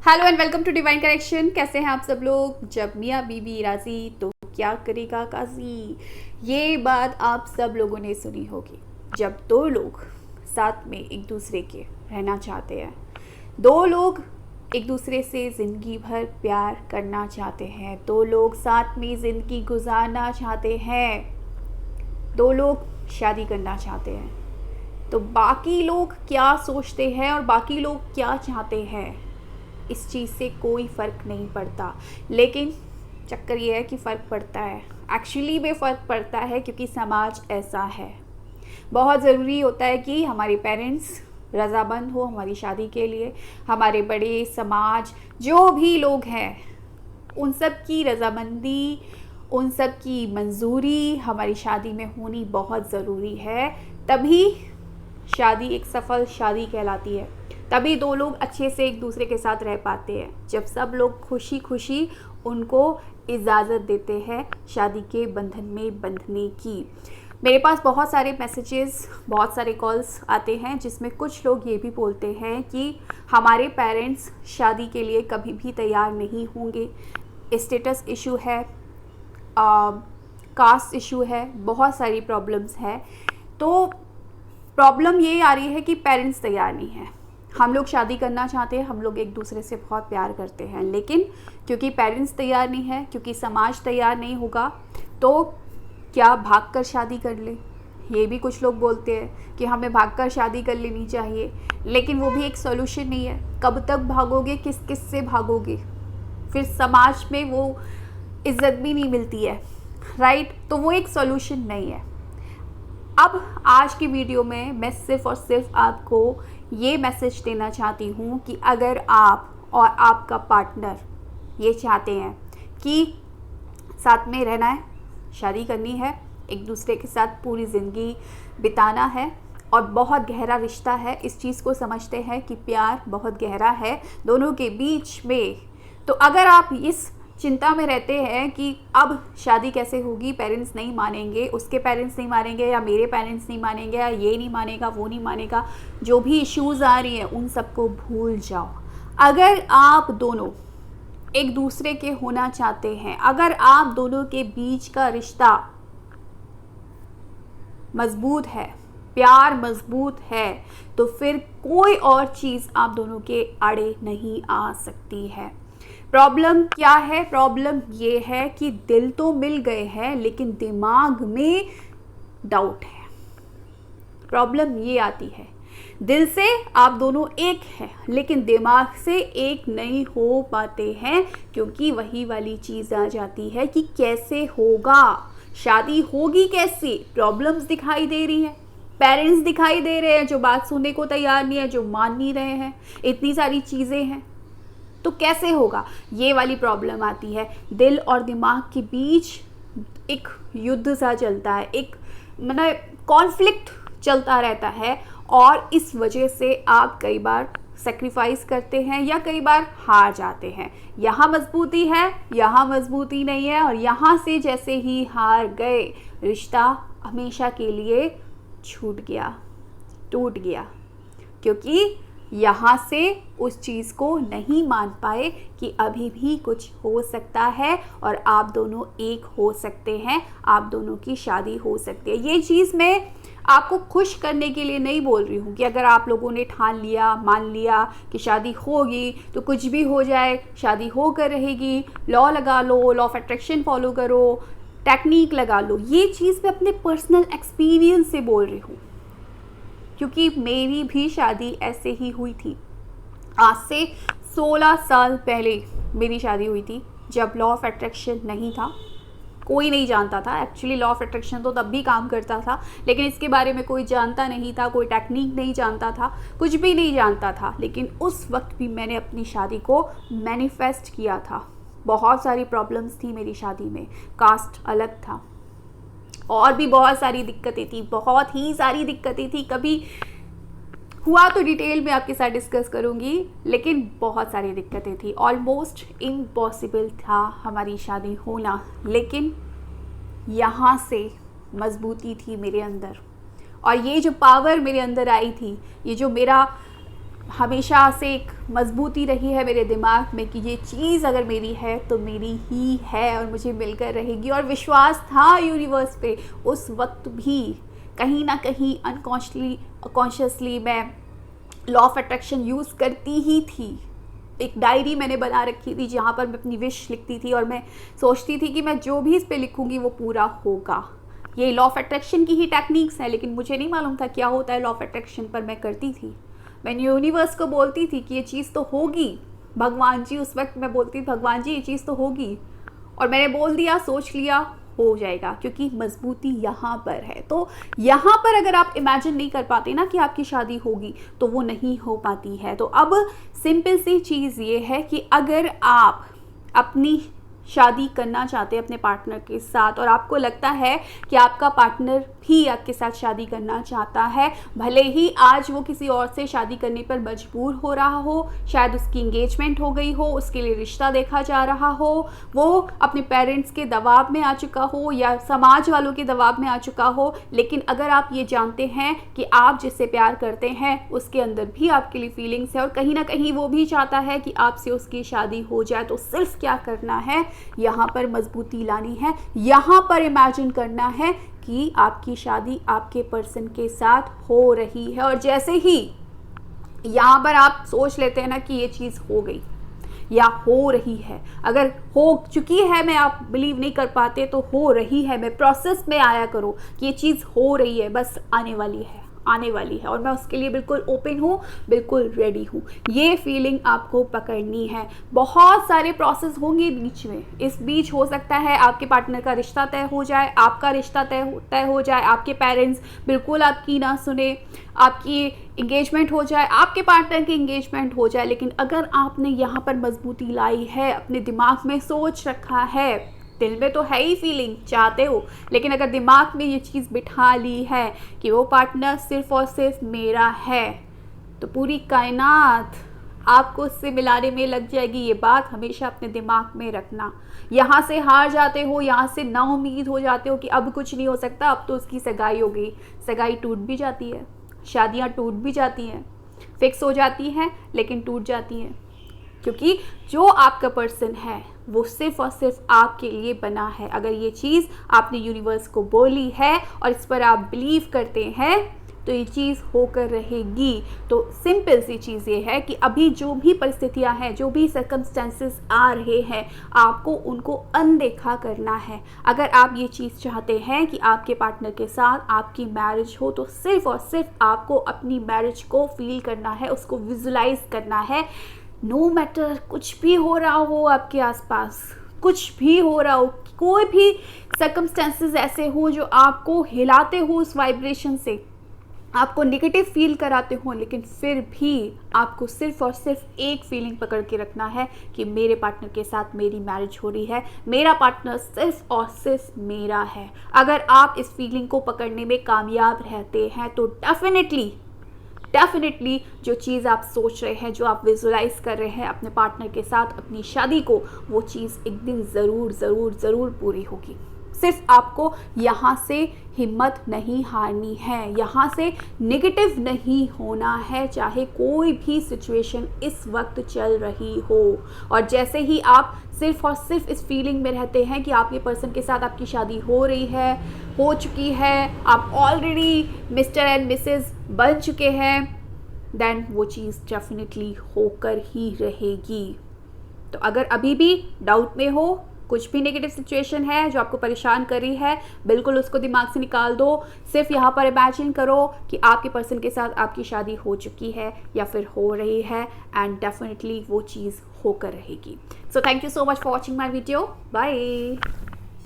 Hello and welcome to Divine Connection. कैसे हैं आप सब लोग। जब मियाँ बीवी राजी तो क्या करेगा काजी, ये बात आप सब लोगों ने सुनी होगी। जब दो लोग साथ में एक दूसरे के रहना चाहते हैं, दो लोग एक दूसरे से ज़िंदगी भर प्यार करना चाहते हैं, दो लोग साथ में ज़िंदगी गुजारना चाहते हैं, दो लोग शादी करना चाहते हैं, तो बाकी लोग क्या सोचते हैं और बाकी लोग क्या चाहते हैं इस चीज़ से कोई फ़र्क नहीं पड़ता। लेकिन चक्कर ये है कि फ़र्क पड़ता है, एक्चुअली में फ़र्क पड़ता है, क्योंकि समाज ऐसा है। बहुत ज़रूरी होता है कि हमारे पेरेंट्स रज़ामंद हो हमारी शादी के लिए, हमारे बड़े समाज जो भी लोग हैं उन सब की रज़ामंदी, उन सब की मंजूरी हमारी शादी में होनी बहुत ज़रूरी है। तभी शादी एक सफल शादी कहलाती है, तभी दो लोग अच्छे से एक दूसरे के साथ रह पाते हैं, जब सब लोग खुशी खुशी उनको इजाज़त देते हैं शादी के बंधन में बंधने की। मेरे पास बहुत सारे मैसेजेस, बहुत सारे कॉल्स आते हैं जिसमें कुछ लोग ये भी बोलते हैं कि हमारे पेरेंट्स शादी के लिए कभी भी तैयार नहीं होंगे। स्टेटस इशू है, कास्ट इशू है, बहुत सारी प्रॉब्लम्स है। तो प्रॉब्लम ये आ रही है कि पेरेंट्स तैयार नहीं है। हम लोग शादी करना चाहते हैं, हम लोग एक दूसरे से बहुत प्यार करते हैं, लेकिन क्योंकि पेरेंट्स तैयार नहीं है, क्योंकि समाज तैयार नहीं होगा, तो क्या भागकर शादी कर ले। ये भी कुछ लोग बोलते हैं कि हमें भागकर शादी कर लेनी चाहिए, लेकिन वो भी एक सॉल्यूशन नहीं है। कब तक भागोगे, किस किस से भागोगे, फिर समाज में वो इज्जत भी नहीं मिलती है, राइट। तो वो एक सॉल्यूशन नहीं है। अब आज की वीडियो में मैं सिर्फ़ और सिर्फ आपको ये मैसेज देना चाहती हूँ कि अगर आप और आपका पार्टनर ये चाहते हैं कि साथ में रहना है, शादी करनी है, एक दूसरे के साथ पूरी ज़िंदगी बिताना है और बहुत गहरा रिश्ता है, इस चीज़ को समझते हैं कि प्यार बहुत गहरा है दोनों के बीच में, तो अगर आप इस चिंता में रहते हैं कि अब शादी कैसे होगी, पेरेंट्स नहीं मानेंगे, उसके पेरेंट्स नहीं मानेंगे या मेरे पेरेंट्स नहीं मानेंगे, या ये नहीं मानेगा वो नहीं मानेगा, जो भी इश्यूज़ आ रही हैं उन सबको भूल जाओ। अगर आप दोनों एक दूसरे के होना चाहते हैं, अगर आप दोनों के बीच का रिश्ता मजबूत है, प्यार मजबूत है, तो फिर कोई और चीज़ आप दोनों के आड़े नहीं आ सकती है। प्रॉब्लम क्या है? प्रॉब्लम ये है कि दिल तो मिल गए हैं लेकिन दिमाग में डाउट है। प्रॉब्लम ये आती है, दिल से आप दोनों एक हैं लेकिन दिमाग से एक नहीं हो पाते हैं, क्योंकि वही वाली चीज़ आ जाती है कि कैसे होगा, शादी होगी कैसे। प्रॉब्लम्स दिखाई दे रही हैं, पेरेंट्स दिखाई दे रहे हैं जो बात सुनने को तैयार नहीं है, जो मान नहीं रहे हैं, इतनी सारी चीज़ें हैं, तो कैसे होगा। ये वाली प्रॉब्लम आती है। दिल और दिमाग के बीच एक युद्ध सा चलता है, एक मतलब कॉन्फ्लिक्ट चलता रहता है, और इस वजह से आप कई बार सेक्रीफाइस करते हैं या कई बार हार जाते हैं। यहाँ मजबूती है, यहाँ मजबूती नहीं है, और यहाँ से जैसे ही हार गए, रिश्ता हमेशा के लिए छूट गया, टूट गया, क्योंकि यहाँ से उस चीज़ को नहीं मान पाए कि अभी भी कुछ हो सकता है और आप दोनों एक हो सकते हैं, आप दोनों की शादी हो सकती है। ये चीज़ मैं आपको खुश करने के लिए नहीं बोल रही हूँ कि अगर आप लोगों ने ठान लिया, मान लिया कि शादी होगी तो कुछ भी हो जाए, शादी होकर रहेगी, लॉ लगा लो, लॉ ऑफ अट्रैक्शन फॉलो करो, टेक्निक लगा लो। ये चीज़ मैं अपने पर्सनल एक्सपीरियंस से बोल रही हूँ, क्योंकि मेरी भी शादी ऐसे ही हुई थी। आज से 16 साल पहले मेरी शादी हुई थी, जब लॉ ऑफ अट्रैक्शन नहीं था, कोई नहीं जानता था। एक्चुअली लॉ ऑफ अट्रैक्शन तो तब भी काम करता था, लेकिन इसके बारे में कोई जानता नहीं था, कोई टेक्निक नहीं जानता था, कुछ भी नहीं जानता था। लेकिन उस वक्त भी मैंने अपनी शादी को मैनिफेस्ट किया था। बहुत सारी प्रॉब्लम्स थी मेरी शादी में, कास्ट अलग था, और भी बहुत सारी दिक्कतें थी, बहुत ही सारी दिक्कतें थी। कभी हुआ तो डिटेल में आपके साथ डिस्कस करूंगी, लेकिन बहुत सारी दिक्कतें थी। ऑलमोस्ट इम्पॉसिबल था हमारी शादी होना, लेकिन यहाँ से मजबूती थी मेरे अंदर, और ये जो पावर मेरे अंदर आई थी, ये जो मेरा हमेशा से एक मजबूती रही है मेरे दिमाग में कि ये चीज़ अगर मेरी है तो मेरी ही है और मुझे मिलकर रहेगी। और विश्वास था यूनिवर्स पे उस वक्त भी, कहीं ना कहीं अनकॉन्शियसली मैं लॉ ऑफ अट्रैक्शन यूज़ करती ही थी। एक डायरी मैंने बना रखी थी जहाँ पर मैं अपनी विश लिखती थी और मैं सोचती थी कि मैं जो भी इस पे लिखूँगी वो पूरा होगा। ये लॉ ऑफ अट्रैक्शन की ही टेक्निक्स हैं, लेकिन मुझे नहीं मालूम था क्या होता है लॉ ऑफ अट्रैक्शन, पर मैं करती थी। मैं यूनिवर्स को बोलती थी कि ये चीज़ तो होगी। भगवान जी, उस वक्त मैं बोलती थी भगवान जी ये चीज़ तो होगी, और मैंने बोल दिया, सोच लिया, हो जाएगा, क्योंकि मजबूती यहाँ पर है। तो यहाँ पर अगर आप इमेजिन नहीं कर पाते ना कि आपकी शादी होगी, तो वो नहीं हो पाती है। तो अब सिंपल सी चीज़ ये है कि अगर आप अपनी शादी करना चाहते हैं अपने पार्टनर के साथ और आपको लगता है कि आपका पार्टनर भी आपके साथ शादी करना चाहता है, भले ही आज वो किसी और से शादी करने पर मजबूर हो रहा हो, शायद उसकी इंगेजमेंट हो गई हो, उसके लिए रिश्ता देखा जा रहा हो, वो अपने पेरेंट्स के दबाव में आ चुका हो या समाज वालों के दबाव में आ चुका हो, लेकिन अगर आप ये जानते हैं कि आप जिससे प्यार करते हैं उसके अंदर भी आपके लिए फीलिंग्स है और कहीं ना कहीं वो भी चाहता है कि आपसे उसकी शादी हो जाए, तो सिर्फ क्या करना है, यहाँ पर मजबूती लानी है। यहाँ पर इमेजिन करना है कि आपकी शादी आपके पर्सन के साथ हो रही है, और जैसे ही यहाँ पर आप सोच लेते हैं ना कि ये चीज़ हो गई या हो रही है, अगर हो चुकी है मैं आप बिलीव नहीं कर पाते, तो हो रही है, मैं प्रोसेस में आया करो कि ये चीज़ हो रही है, बस आने वाली है, आने वाली है, और मैं उसके लिए बिल्कुल ओपन हूँ, बिल्कुल रेडी हूँ। ये फीलिंग आपको पकड़नी है। बहुत सारे प्रोसेस होंगे बीच में, इस बीच हो सकता है आपके पार्टनर का रिश्ता तय हो जाए, आपका रिश्ता तय हो जाए, आपके पेरेंट्स बिल्कुल आपकी ना सुने, आपकी इंगेजमेंट हो जाए, आपके पार्टनर की इंगेजमेंट हो जाए। लेकिन अगर आपने यहाँ पर मजबूती लाई है, अपने दिमाग में सोच रखा है, दिल में तो है ही फीलिंग, चाहते हो, लेकिन अगर दिमाग में ये चीज़ बिठा ली है कि वो पार्टनर सिर्फ और सिर्फ मेरा है, तो पूरी कायनात आपको उससे मिलाने में लग जाएगी। ये बात हमेशा अपने दिमाग में रखना। यहाँ से हार जाते हो, यहाँ से ना उम्मीद हो जाते हो कि अब कुछ नहीं हो सकता, अब तो उसकी सगाई हो गई। सगाई टूट भी जाती है, शादियाँ टूट भी जाती हैं, फिक्स हो जाती हैं लेकिन टूट जाती हैं, क्योंकि जो आपका पर्सन है वो सिर्फ और सिर्फ आपके लिए बना है। अगर ये चीज़ आपने यूनिवर्स को बोली है और इस पर आप बिलीव करते हैं, तो ये चीज़ होकर रहेगी। तो सिंपल सी चीज़ ये है कि अभी जो भी परिस्थितियां हैं, जो भी सर्कमस्टेंसेस आ रहे हैं, आपको उनको अनदेखा करना है। अगर आप ये चीज़ चाहते हैं कि आपके पार्टनर के साथ आपकी मैरिज हो, तो सिर्फ और सिर्फ आपको अपनी मैरिज को फील करना है, उसको विजुलाइज करना है। नो मैटर कुछ भी हो रहा हो आपके आसपास, कुछ भी हो रहा हो, कोई भी सर्कमस्टेंसेस ऐसे हो जो आपको हिलाते हो उस वाइब्रेशन से, आपको नेगेटिव फील कराते हो, लेकिन फिर भी आपको सिर्फ और सिर्फ एक फीलिंग पकड़ के रखना है कि मेरे पार्टनर के साथ मेरी मैरिज हो रही है, मेरा पार्टनर सिर्फ और सिर्फ मेरा है। अगर आप इस फीलिंग को पकड़ने में कामयाब रहते हैं, तो डेफिनेटली जो चीज़ आप सोच रहे हैं, जो आप विजुलाइज कर रहे हैं अपने पार्टनर के साथ अपनी शादी को, वो चीज़ एक दिन ज़रूर ज़रूर ज़रूर पूरी होगी। सिर्फ आपको यहाँ से हिम्मत नहीं हारनी है, यहाँ से नेगेटिव नहीं होना है, चाहे कोई भी सिचुएशन इस वक्त चल रही हो। और जैसे ही आप सिर्फ और सिर्फ इस फीलिंग में रहते हैं कि आपके पर्सन के साथ आपकी शादी हो रही है, हो चुकी है, आप ऑलरेडी मिस्टर एंड मिसेस बन चुके हैं, देन वो चीज़ डेफिनेटली होकर ही रहेगी। तो अगर अभी भी डाउट में हो, कुछ भी नेगेटिव सिचुएशन है जो आपको परेशान कर रही है, बिल्कुल उसको दिमाग से निकाल दो। सिर्फ यहाँ पर इमेजिन करो कि आपके पर्सन के साथ आपकी शादी हो चुकी है या फिर हो रही है, एंड डेफिनेटली वो चीज़ होकर रहेगी। So thank you so much for watching my video. Bye.